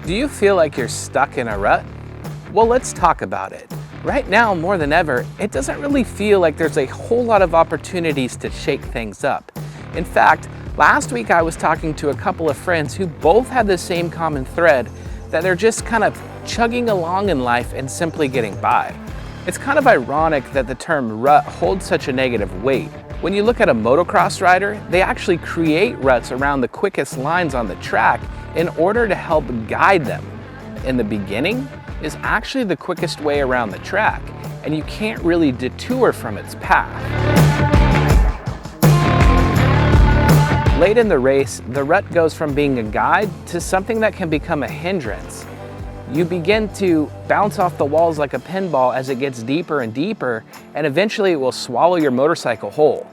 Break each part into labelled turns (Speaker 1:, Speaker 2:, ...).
Speaker 1: Do you feel like you're stuck in a rut? Well, let's talk about it. Right now, more than ever, it doesn't really feel like there's a whole lot of opportunities to shake things up. In fact, last week I was talking to a couple of friends who both had the same common thread, that they're just kind of chugging along in life and simply getting by. It's kind of ironic that the term rut holds such a negative weight. When you look at a motocross rider, they actually create ruts around the quickest lines on the track in order to help guide them. In the beginning is actually the quickest way around the track, and you can't really detour from its path. Late in the race, the rut goes from being a guide to something that can become a hindrance. You begin to bounce off the walls like a pinball as it gets deeper and deeper, and eventually it will swallow your motorcycle whole.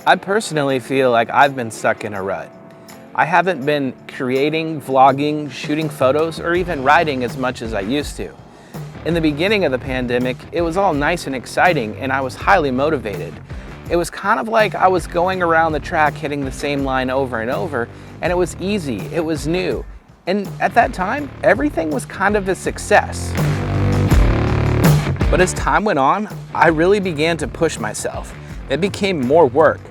Speaker 1: I personally feel like I've been stuck in a rut. I haven't been creating, vlogging, shooting photos, or even riding as much as I used to. In the beginning of the pandemic, it was all nice and exciting, and I was highly motivated. It was kind of like I was going around the track hitting the same line over and over, and it was easy, it was new. And at that time, everything was kind of a success. But as time went on, I really began to push myself. It became more work.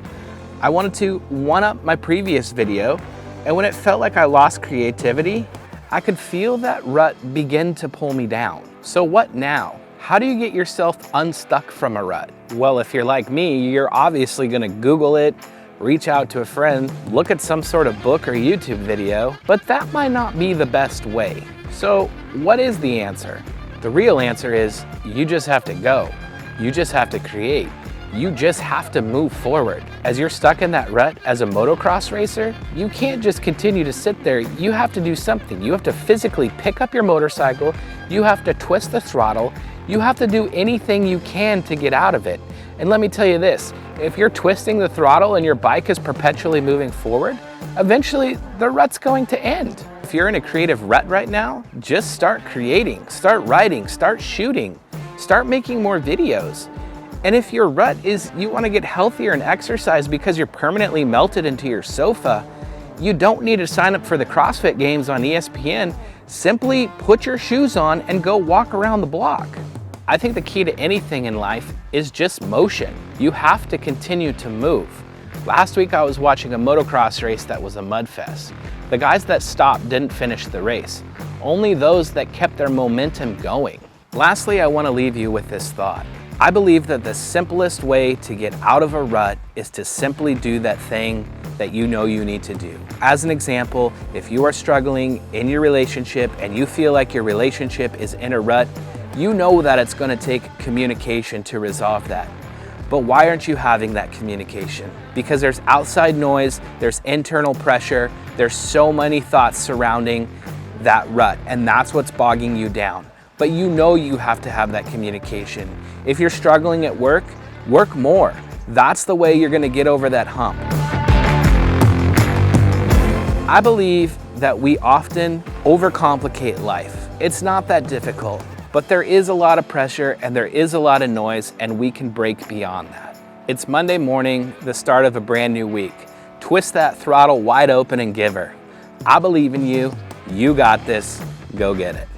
Speaker 1: I wanted to one-up my previous video, and when it felt like I lost creativity, I could feel that rut begin to pull me down. So what now? How do you get yourself unstuck from a rut? Well, if you're like me, you're obviously gonna Google it, reach out to a friend, look at some sort of book or YouTube video, but that might not be the best way. So what is the answer? The real answer is you just have to go. You just have to create. You just have to move forward. As you're stuck in that rut as a motocross racer, you can't just continue to sit there. You have to do something. You have to physically pick up your motorcycle. You have to twist the throttle. You have to do anything you can to get out of it. And let me tell you this, if you're twisting the throttle and your bike is perpetually moving forward, eventually the rut's going to end. If you're in a creative rut right now, just start creating, start writing, start shooting, start making more videos. And if your rut is you want to get healthier and exercise because you're permanently melted into your sofa, you don't need to sign up for the CrossFit Games on ESPN. Simply put your shoes on and go walk around the block. I think the key to anything in life is just motion. You have to continue to move. Last week I was watching a motocross race that was a mud fest. The guys that stopped didn't finish the race. Only those that kept their momentum going. Lastly, I want to leave you with this thought. I believe that the simplest way to get out of a rut is to simply do that thing that you know you need to do. As an example, if you are struggling in your relationship and you feel like your relationship is in a rut, you know that it's going to take communication to resolve that. But why aren't you having that communication? Because there's outside noise, there's internal pressure, there's so many thoughts surrounding that rut, and that's what's bogging you down. But you know you have to have that communication. If you're struggling at work, work more. That's the way you're gonna get over that hump. I believe that we often overcomplicate life. It's not that difficult, but there is a lot of pressure and there is a lot of noise, and we can break beyond that. It's Monday morning, the start of a brand new week. Twist that throttle wide open and give her. I believe in you. You got this. Go get it.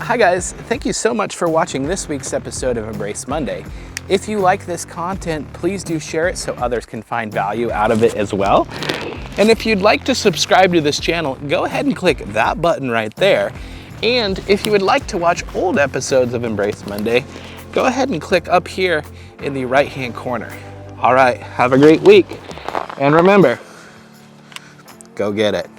Speaker 1: Hi guys, thank you so much for watching this week's episode of Embrace Monday. If you like this content, please do share it so others can find value out of it as well. And if you'd like to subscribe to this channel, go ahead and click that button right there. And if you would like to watch old episodes of Embrace Monday, go ahead and click up here in the right-hand corner. All right, have a great week. And remember, go get it.